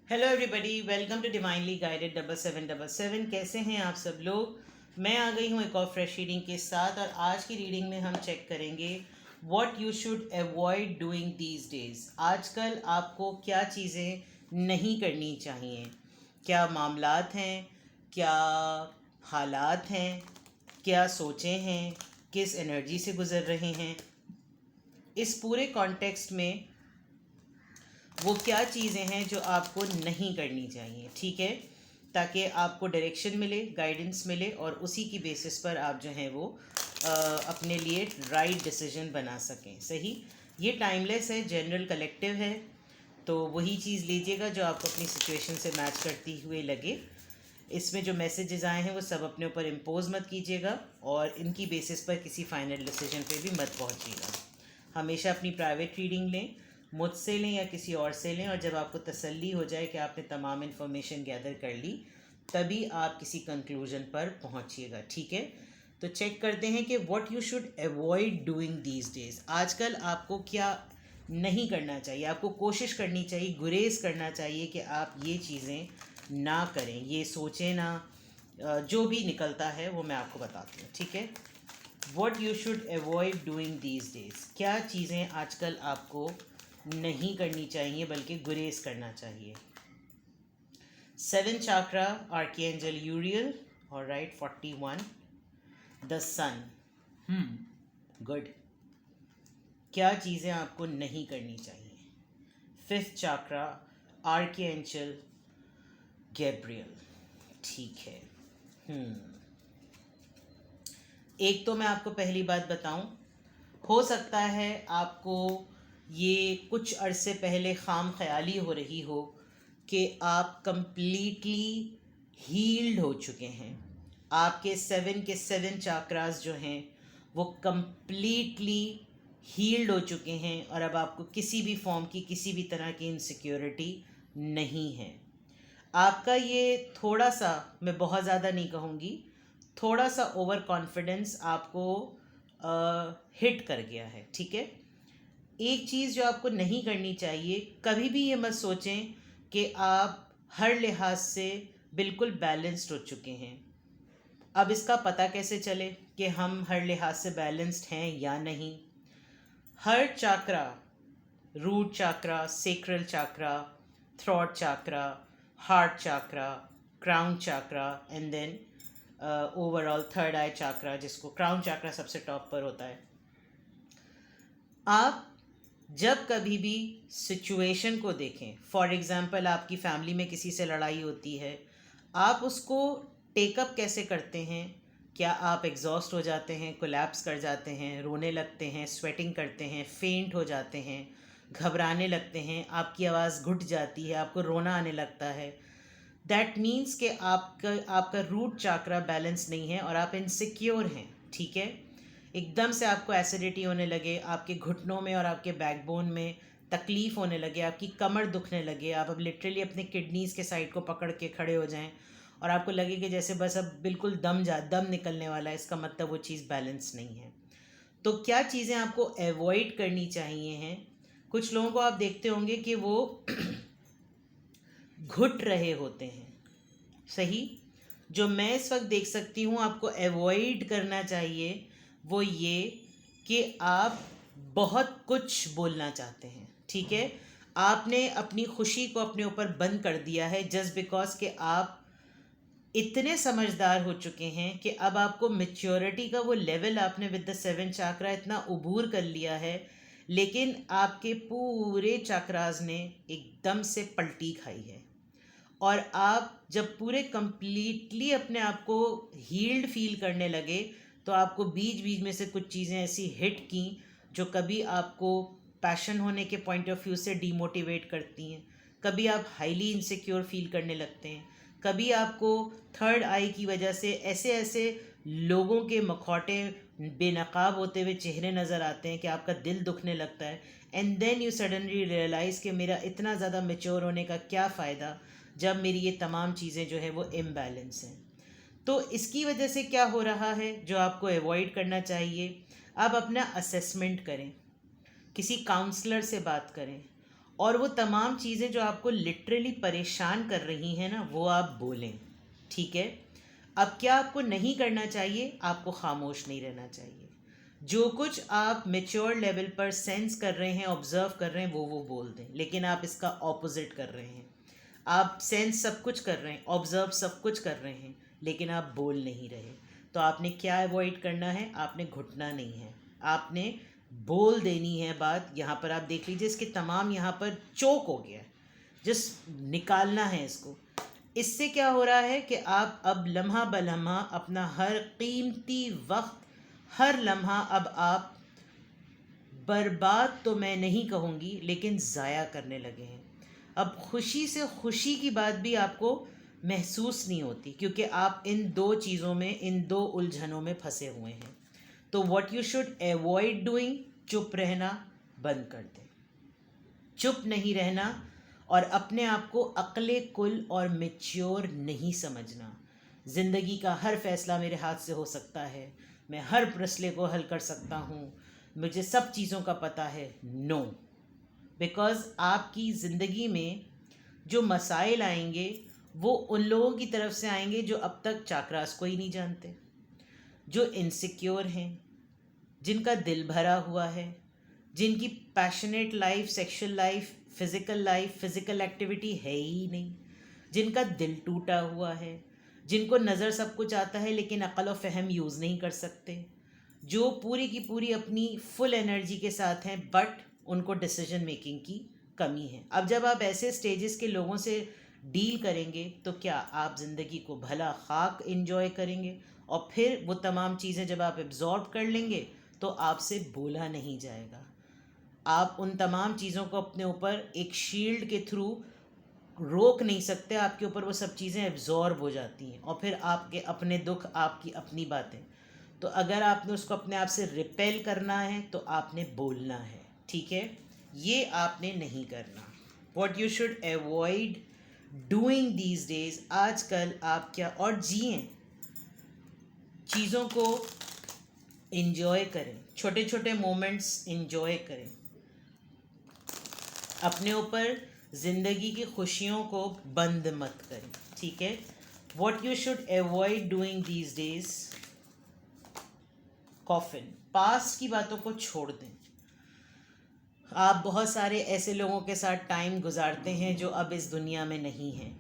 Hello everybody, welcome to divinely guided 7777। कैसे हैं आप सब लोग। मैं आ गई हूँ एक और फ्रेश रीडिंग के साथ और आज की रीडिंग में हम चेक करेंगे what you should avoid doing these days. आजकल आपको क्या चीज़ें नहीं करनी चाहिए, क्या मामलात हैं, क्या हालात हैं, क्या सोचें हैं, किस एनर्जी से गुज़र रहे हैं। इस पूरे कॉन्टेक्स्ट में वो क्या चीज़ें हैं जो आपको नहीं करनी चाहिए, ठीक है, ताकि आपको डायरेक्शन मिले, गाइडेंस मिले और उसी की बेसिस पर आप जो हैं वो अपने लिए राइट डिसीजन बना सकें। सही, ये टाइमलेस है, जनरल कलेक्टिव है, तो वही चीज़ लीजिएगा जो आपको अपनी सिचुएशन से मैच करती हुए लगे। इसमें जो मैसेजेस आए हैं वो सब अपने ऊपर इम्पोज मत कीजिएगा और इनकी बेसिस पर किसी फाइनल डिसीजन पे भी मत पहुंचिएगा। हमेशा अपनी प्राइवेट रीडिंग लें, मुझसे लें या किसी और से लें, और जब आपको तसल्ली हो जाए कि आपने तमाम इन्फॉर्मेशन गैदर कर ली तभी आप किसी कंक्लूजन पर पहुंचिएगा, ठीक है। तो चेक करते हैं कि what you should avoid doing these days. आजकल आपको क्या नहीं करना चाहिए, आपको कोशिश करनी चाहिए, गुरेज करना चाहिए कि आप ये चीज़ें ना करें, ये सोचें ना। जो भी निकलता है वो मैं आपको बताती हूँ, ठीक है। What you should avoid doing these days, क्या चीज़ें आजकल आपको नहीं करनी चाहिए बल्कि गुरेज करना चाहिए। 7 चाक्रा, आर्किएंजल यूरियल, और राइट 41, द सन। गुड। क्या चीज़ें आपको नहीं करनी चाहिए। 5th चाक्रा, आर्किएंजल गैब्रियल, ठीक है। एक तो मैं आपको पहली बात बताऊं, हो सकता है आपको ये कुछ अरसे पहले खाम ख्याली हो रही हो कि आप कंप्लीटली हील्ड हो चुके हैं। आपके 7 के 7 चाक्रास जो हैं वो कंप्लीटली हील्ड हो चुके हैं और अब आपको किसी भी फॉर्म की, किसी भी तरह की इनसिक्योरिटी नहीं है। आपका ये थोड़ा सा, मैं बहुत ज़्यादा नहीं कहूँगी, थोड़ा सा ओवर कॉन्फिडेंस आपको हिट कर गया है, ठीक है। एक चीज़ जो आपको नहीं करनी चाहिए, कभी भी ये मत सोचें कि आप हर लिहाज से बिल्कुल बैलेंस्ड हो चुके हैं। अब इसका पता कैसे चले कि हम हर लिहाज से बैलेंस्ड हैं या नहीं। हर chakra, root chakra, sacral chakra, throat chakra, heart chakra, crown chakra, and then overall third eye chakra, जिसको क्राउन चाक्रा सबसे टॉप पर होता है। आप जब कभी भी सिचुएशन को देखें, फॉर एग्ज़ाम्पल आपकी फैमिली में किसी से लड़ाई होती है, आप उसको टेकअप कैसे करते हैं। क्या आप एग्जॉस्ट हो जाते हैं, कोलैप्स कर जाते हैं, रोने लगते हैं, स्वेटिंग करते हैं, फेंट हो जाते हैं, घबराने लगते हैं, आपकी आवाज़ घुट जाती है, आपको रोना आने लगता है। दैट मीन्स कि आपका रूट चाक्रा बैलेंस नहीं है और आप इनसिक्योर हैं, ठीक है। एकदम से आपको एसिडिटी होने लगे, आपके घुटनों में और आपके बैकबोन में तकलीफ़ होने लगे, आपकी कमर दुखने लगे, आप अब लिटरली अपने किडनीज़ के साइड को पकड़ के खड़े हो जाएं और आपको लगे कि जैसे बस अब बिल्कुल दम निकलने वाला है, इसका मतलब वो चीज़ बैलेंस नहीं है। तो क्या चीज़ें आपको अवॉइड करनी चाहिए हैं। कुछ लोगों को आप देखते होंगे कि वो घुट रहे होते हैं, सही। जो मैं इस वक्त देख सकती हूँ आपको अवॉइड करना चाहिए वो ये कि आप बहुत कुछ बोलना चाहते हैं, ठीक है। आपने अपनी खुशी को अपने ऊपर बंद कर दिया है जस्ट बिकॉज कि आप इतने समझदार हो चुके हैं कि अब आपको मेच्योरिटी का वो लेवल, आपने विद द 7 चाक्रा इतना उबूर कर लिया है, लेकिन आपके पूरे चाक्रास ने एकदम से पलटी खाई है। और आप जब पूरे कंप्लीटली अपने आप को हील्ड फील करने लगे तो आपको बीच बीच में से कुछ चीज़ें ऐसी हिट की जो कभी आपको पैशन होने के पॉइंट ऑफ व्यू से डीमोटिवेट करती हैं, कभी आप हाईली इनसिक्योर फील करने लगते हैं, कभी आपको थर्ड आई की वजह से ऐसे ऐसे लोगों के मखौटे, बेनकाब होते हुए चेहरे नज़र आते हैं कि आपका दिल दुखने लगता है। And then you suddenly realise कि मेरा इतना ज़्यादा मेच्योर होने का क्या फ़ायदा जब मेरी ये तमाम चीज़ें जो है वो इम्बैलेंस हैं। तो इसकी वजह से क्या हो रहा है जो आपको अवॉइड करना चाहिए, आप अपना असेसमेंट करें, किसी काउंसलर से बात करें और वो तमाम चीज़ें जो आपको लिटरली परेशान कर रही हैं ना, वो आप बोलें, ठीक है। अब क्या आपको नहीं करना चाहिए? आपको खामोश नहीं रहना चाहिए। जो कुछ आप मेच्योर लेवल पर सेंस कर रहे हैं, ऑब्जर्व कर रहे हैं, वो बोल दें। लेकिन आप इसका ऑपोजिट कर रहे हैं। आप सेंस सब कुछ कर रहे हैं, ऑब्जर्व सब कुछ कर रहे हैं, लेकिन आप बोल नहीं रहे। तो आपने क्या अवॉइड करना है? आपने घुटना नहीं है, आपने बोल देनी है बात। यहाँ पर आप देख लीजिए, इसके तमाम यहाँ पर चोक हो गया है, जिस निकालना है इसको। इससे क्या हो रहा है कि आप अब लम्हा ब लम्हा अपना हर कीमती वक्त, हर लम्हा अब आप बर्बाद तो मैं नहीं कहूँगी, लेकिन ज़ाया करने लगे हैं। अब खुशी से खुशी की बात भी आपको महसूस नहीं होती, क्योंकि आप इन दो चीज़ों में, इन दो उलझनों में फंसे हुए हैं। तो what you should avoid doing, चुप रहना बंद कर दें। चुप नहीं रहना और अपने आप को अक्ले कुल और मैच्योर नहीं समझना। ज़िंदगी का हर फैसला मेरे हाथ से हो सकता है, मैं हर मसले को हल कर सकता हूँ, मुझे सब चीज़ों का पता है। नो, बिकॉज़ आपकी ज़िंदगी में जो मसाइल आएंगे वो उन लोगों की तरफ से आएंगे जो अब तक चाकरास को ही नहीं जानते, जो इनसिक्योर हैं, जिनका दिल भरा हुआ है, जिनकी passionate life, sexual life, physical activity है ही नहीं, जिनका दिल टूटा हुआ है, जिनको नज़र सब कुछ आता है लेकिन अक़ल और फ़हम यूज़ नहीं कर सकते, जो पूरी की पूरी अपनी फुल एनर्जी के साथ हैं बट उनको डिसीजन मेकिंग की कमी है। अब जब आप ऐसे स्टेजेस के लोगों से डील करेंगे तो क्या आप ज़िंदगी को भला खाक इन्जॉय करेंगे? और फिर वो तमाम चीज़ें जब आप एब्जॉर्ब कर लेंगे तो आपसे बोला नहीं जाएगा। आप उन तमाम चीज़ों को अपने ऊपर एक शील्ड के थ्रू रोक नहीं सकते, आपके ऊपर वो सब चीज़ें एब्जॉर्ब हो जाती हैं और फिर आपके अपने दुख, आपकी अपनी बातें। तो अगर आपने उसको अपने आप से रिपेल करना है तो आपने बोलना है, ठीक है। ये आपने नहीं करना। What you should avoid doing these days, आजकल आप क्या, और जिएं, चीज़ों को इन्जॉय करें, छोटे छोटे मोमेंट्स इन्जॉय करें, अपने ऊपर ज़िंदगी की खुशियों को बंद मत करें, ठीक है। What you should avoid doing these days, coffin, past की बातों को छोड़ दें। आप बहुत सारे ऐसे लोगों के साथ टाइम गुजारते हैं जो अब इस दुनिया में नहीं हैं।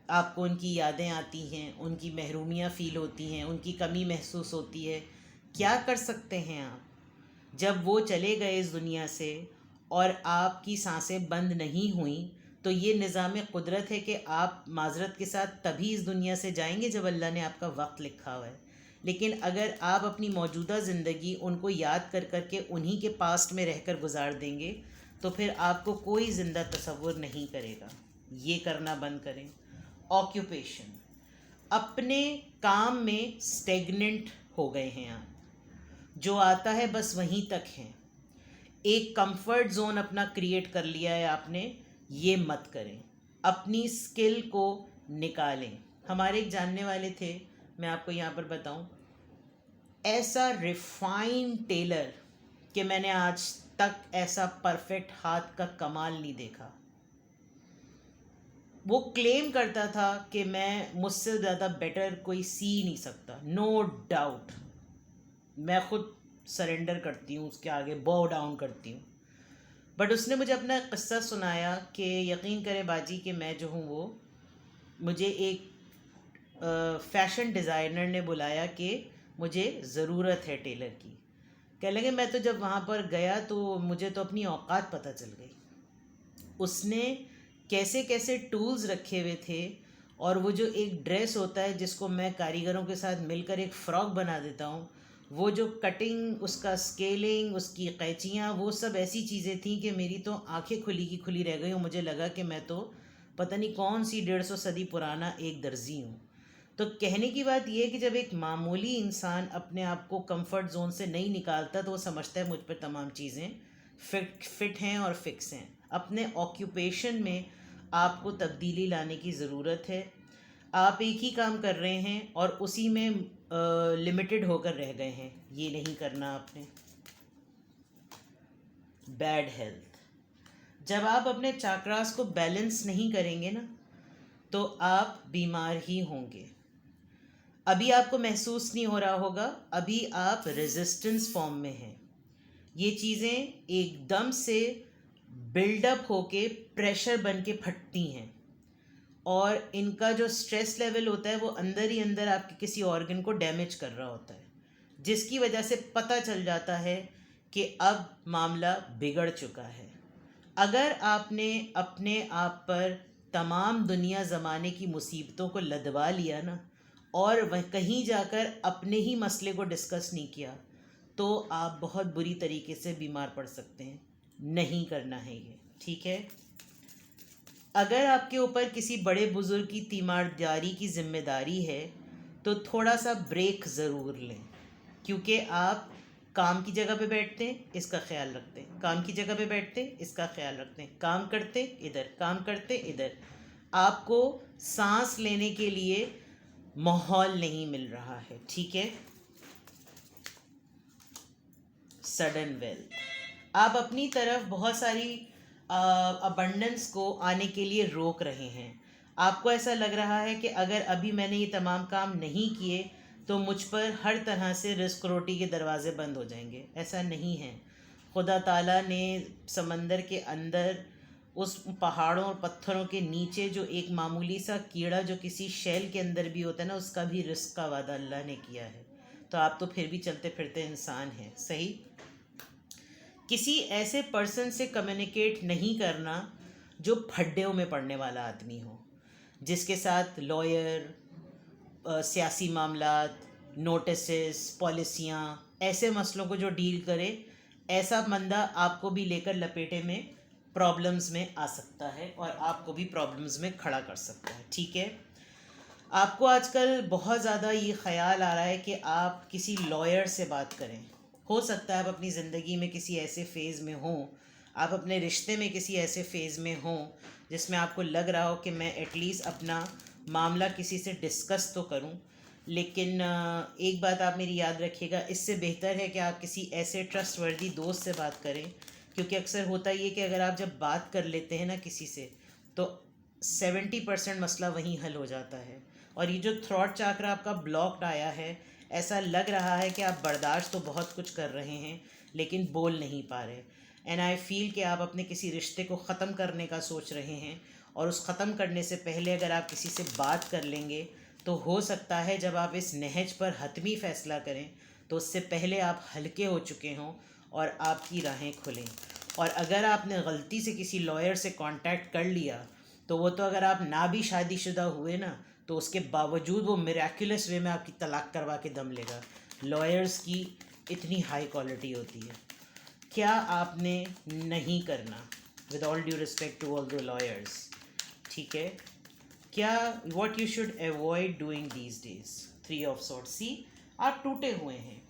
आपको उनकी यादें आती हैं, उनकी महरूमियाँ फ़ील होती हैं, उनकी कमी महसूस होती है। क्या कर सकते हैं आप? जब वो चले गए इस दुनिया से और आपकी सांसें बंद नहीं हुई, तो ये निज़ाम कुदरत है कि आप माजरत के साथ तभी इस दुनिया से जाएंगे जब अल्लाह ने आपका वक्त लिखा हुआ है। लेकिन अगर आप अपनी मौजूदा ज़िंदगी उनको याद कर कर के उन्हीं के पास्ट में रहकर गुजार देंगे तो फिर आपको कोई ज़िंदा तसव्वुर नहीं करेगा। ये करना बंद करें। ऑक्यूपेशन, अपने काम में स्टेगनेंट हो गए हैं आप, जो आता है बस वहीं तक हैं, एक कंफर्ट जोन अपना क्रिएट कर लिया है आपने। ये मत करें, अपनी स्किल को निकालें। हमारे एक जानने वाले थे, मैं आपको यहाँ पर बताऊँ, ऐसा रिफाइन टेलर कि मैंने आज तक ऐसा परफेक्ट हाथ का कमाल नहीं देखा। वो क्लेम करता था कि मैं, मुझसे ज़्यादा बेटर कोई सी नहीं सकता। नो डाउट, मैं खुद सरेंडर करती हूँ, उसके आगे बॉव डाउन करती हूँ। बट उसने मुझे अपना किस्सा सुनाया कि यकीन करें बाजी कि मैं जो हूँ वो, मुझे एक फ़ैशन डिज़ाइनर ने बुलाया कि मुझे ज़रूरत है टेलर की। कह लगे मैं तो जब वहाँ पर गया तो मुझे तो अपनी औकात पता चल गई। उसने कैसे कैसे टूल्स रखे हुए थे, और वो जो एक ड्रेस होता है जिसको मैं कारीगरों के साथ मिलकर एक फ़्रॉक बना देता हूँ, वो जो कटिंग, उसका स्केलिंग, उसकी कैंचियाँ, वो सब ऐसी चीज़ें थी कि मेरी तो आंखें खुली की खुली रह गई और मुझे लगा कि मैं तो पता नहीं कौन सी 150 सदी पुराना एक दर्जी हूँ। तो कहने की बात यह है कि जब एक मामूली इंसान अपने आप को कंफर्ट जोन से नहीं निकालता तो वो समझता है मुझ पर तमाम चीज़ें फिट हैं और फिक्स हैं। अपने ऑक्यूपेशन में आपको तब्दीली लाने की ज़रूरत है। आप एक ही काम कर रहे हैं और उसी में लिमिटेड होकर रह गए हैं, ये नहीं करना आपने। बैड हेल्थ, जब आप अपने चाक्रास को बैलेंस नहीं करेंगे ना, तो आप बीमार ही होंगे। अभी आपको महसूस नहीं हो रहा होगा, अभी आप रेजिस्टेंस फॉर्म में हैं। ये चीज़ें एकदम से बिल्डअप होके प्रेशर बन के फटती हैं, और इनका जो स्ट्रेस लेवल होता है वो अंदर ही अंदर आपके किसी ऑर्गन को डैमेज कर रहा होता है, जिसकी वजह से पता चल जाता है कि अब मामला बिगड़ चुका है। अगर आपने अपने आप पर तमाम दुनिया ज़माने की मुसीबतों को लदवा लिया ना, और वह कहीं जाकर अपने ही मसले को डिस्कस नहीं किया, तो आप बहुत बुरी तरीके से बीमार पड़ सकते हैं। नहीं करना है ये, ठीक है। अगर आपके ऊपर किसी बड़े बुज़ुर्ग की तीमारदारी की जिम्मेदारी है, तो थोड़ा सा ब्रेक ज़रूर लें, क्योंकि आप काम की जगह पे बैठते हैं, इसका ख्याल रखते हैं, काम की जगह पे बैठते हैं, इसका ख्याल रखते हैं, काम करते इधर, काम करते इधर, आपको सांस लेने के लिए माहौल नहीं मिल रहा है, ठीक है। सडन वेल्थ, आप अपनी तरफ बहुत सारी अबंडेंस को आने के लिए रोक रहे हैं। आपको ऐसा लग रहा है कि अगर अभी मैंने ये तमाम काम नहीं किए तो मुझ पर हर तरह से रिस्क रोटी के दरवाज़े बंद हो जाएंगे। ऐसा नहीं है। खुदा ताला ने समंदर के अंदर उस पहाड़ों और पत्थरों के नीचे जो एक मामूली सा कीड़ा जो किसी शेल के अंदर भी होता है ना, उसका भी रिस्क का वादा अल्लाह ने किया है। तो आप तो फिर भी चलते फिरते इंसान हैं, सही। किसी ऐसे पर्सन से कम्युनिकेट नहीं करना जो फड्डों में पड़ने वाला आदमी हो, जिसके साथ लॉयर, सियासी मामलात, नोटिसेस, पॉलिसियाँ, ऐसे मसलों को जो डील करे, ऐसा बंदा आपको भी लेकर लपेटे में प्रॉब्लम्स में आ सकता है और आपको भी प्रॉब्लम्स में खड़ा कर सकता है, ठीक है। आपको आजकल बहुत ज़्यादा ये ख्याल आ रहा है कि आप किसी लॉयर से बात करें। हो सकता है आप अपनी ज़िंदगी में किसी ऐसे फ़ेज़ में हों, आप अपने रिश्ते में किसी ऐसे फ़ेज़ में हों जिसमें आपको लग रहा हो कि मैं एटलीस्ट अपना मामला किसी से डिस्कस तो करूं। लेकिन एक बात आप मेरी याद रखिएगा, इससे बेहतर है कि आप किसी ऐसे ट्रस्टवर्दी दोस्त से बात करें, क्योंकि अक्सर होता ही है कि अगर आप जब बात कर लेते हैं ना किसी से, तो 70% मसला वहीं हल हो जाता है। और ये जो थ्रॉट चाकरा आपका ब्लॉक्ड आया है, ऐसा लग रहा है कि आप बर्दाश्त तो बहुत कुछ कर रहे हैं लेकिन बोल नहीं पा रहे। एंड आई फील कि आप अपने किसी रिश्ते को ख़त्म करने का सोच रहे हैं, और उस ख़त्म करने से पहले अगर आप किसी से बात कर लेंगे तो हो सकता है जब आप इस नहज पर हतमी फ़ैसला करें तो उससे पहले आप हल्के हो चुके हों और आपकी राहें खुलें। और अगर आपने गलती से किसी लॉयर से कांटेक्ट कर लिया, तो वो तो अगर आप ना भी शादीशुदा हुए ना, तो उसके बावजूद वो मिराकुलस वे में आपकी तलाक करवा के दम लेगा। लॉयर्स की इतनी हाई क्वालिटी होती है। क्या आपने नहीं करना, with all due respect to all the lawyers, ठीक है। क्या what you should avoid doing these days, 3 of sorts. See, आप टूटे हुए हैं,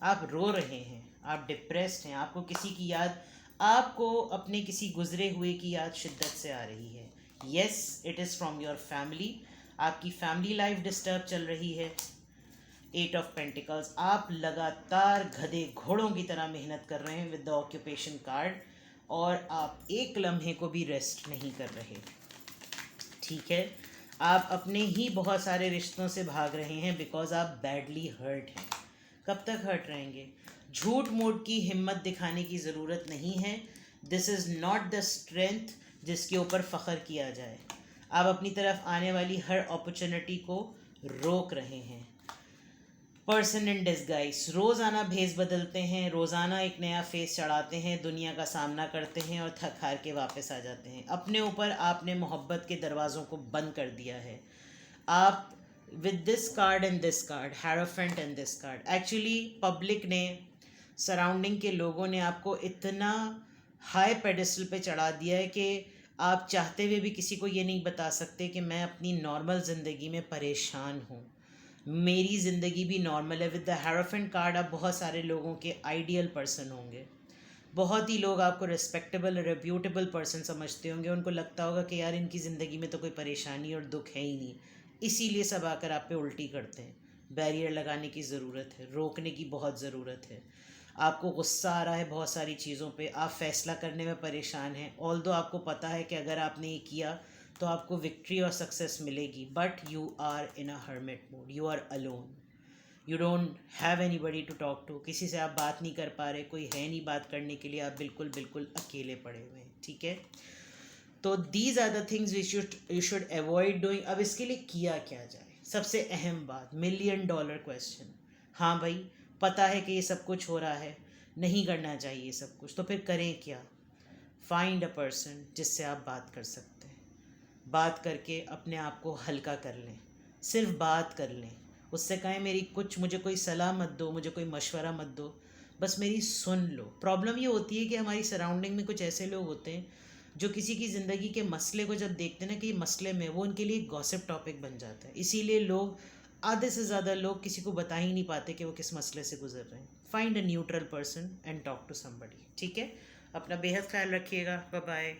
आप रो रहे हैं, आप डिप्रेस्ड हैं, आपको किसी की याद, आपको अपने किसी गुजरे हुए की याद शिद्दत से आ रही है। Yes, it is from your family. आपकी फैमिली लाइफ डिस्टर्ब चल रही है। 8 ऑफ पेंटिकल्स, आप लगातार गधे घोड़ों की तरह मेहनत कर रहे हैं विद द ऑक्यूपेशन कार्ड, और आप एक लम्हे को भी रेस्ट नहीं कर रहे, ठीक है। आप अपने ही बहुत सारे रिश्तों से भाग रहे हैं बिकॉज आप बैडली हर्ट हैं। कब तक हर्ट रहेंगे? झूठ मूठ की हिम्मत दिखाने की ज़रूरत नहीं है। This is not the strength जिसके ऊपर फ़ख्र किया जाए। आप अपनी तरफ आने वाली हर अपॉर्चुनिटी को रोक रहे हैं। पर्सन इन डिस्गाइज, रोज़ाना भेस बदलते हैं, रोज़ाना एक नया फेस चढ़ाते हैं, दुनिया का सामना करते हैं और थक हार के वापस आ जाते हैं। अपने ऊपर आपने मोहब्बत के दरवाज़ों को बंद कर दिया है। आप with this card and this card, hierophant and this card, actually public ने, सराउंडिंग के लोगों ने आपको इतना हाई पेडिस्टल पे चढ़ा दिया है कि आप चाहते हुए भी किसी को ये नहीं बता सकते कि मैं अपनी नॉर्मल ज़िंदगी में परेशान हूँ, मेरी ज़िंदगी भी नॉर्मल है। विद द हेरोफेंट कार्ड आप बहुत सारे लोगों के आइडियल पर्सन होंगे। बहुत ही लोग आपको रिस्पेक्टेबल, रेप्यूटेबल पर्सन समझते होंगे। उनको लगता होगा कि यार इनकी ज़िंदगी में तो कोई परेशानी और दुख है ही नहीं, इसीलिए सब आकर आप पे उल्टी करते हैं। बैरियर लगाने की ज़रूरत है, रोकने की बहुत ज़रूरत है। आपको गुस्सा आ रहा है बहुत सारी चीज़ों पे, आप फैसला करने में परेशान हैं, ऑल्दो आपको पता है कि अगर आपने ये किया तो आपको विक्ट्री और सक्सेस मिलेगी, but you are in a hermit mode, you are alone, you don't have anybody to talk to, किसी से आप बात नहीं कर पा रहे, कोई है नहीं बात करने के लिए, आप बिल्कुल बिल्कुल अकेले पड़े हुए हैं, ठीक है। तो these are the things you should avoid doing. अब इसके लिए किया क्या जाए, सबसे अहम बात, $1,000,000 क्वेश्चन। हाँ भाई, पता है कि ये सब कुछ हो रहा है, नहीं करना चाहिए ये सब कुछ, तो फिर करें क्या? फाइंड अ पर्सन जिससे आप बात कर सकते हैं, बात करके अपने आप को हल्का कर लें, सिर्फ बात कर लें, उससे कहें मेरी कुछ, मुझे कोई सलाह मत दो, मुझे कोई मशवरा मत दो, बस मेरी सुन लो। प्रॉब्लम ये होती है कि हमारी सराउंडिंग में कुछ ऐसे लोग होते हैं जो किसी की ज़िंदगी के मसले को जब देखते हैं ना कि ये मसले में, वो उनके लिए गॉसिप टॉपिक बन जाता है, इसीलिए लोग, आधे से ज़्यादा लोग किसी को बता ही नहीं पाते कि वो किस मसले से गुजर रहे हैं। Find a neutral person and talk to somebody, ठीक है। अपना बेहद ख्याल रखिएगा, बाय बाय।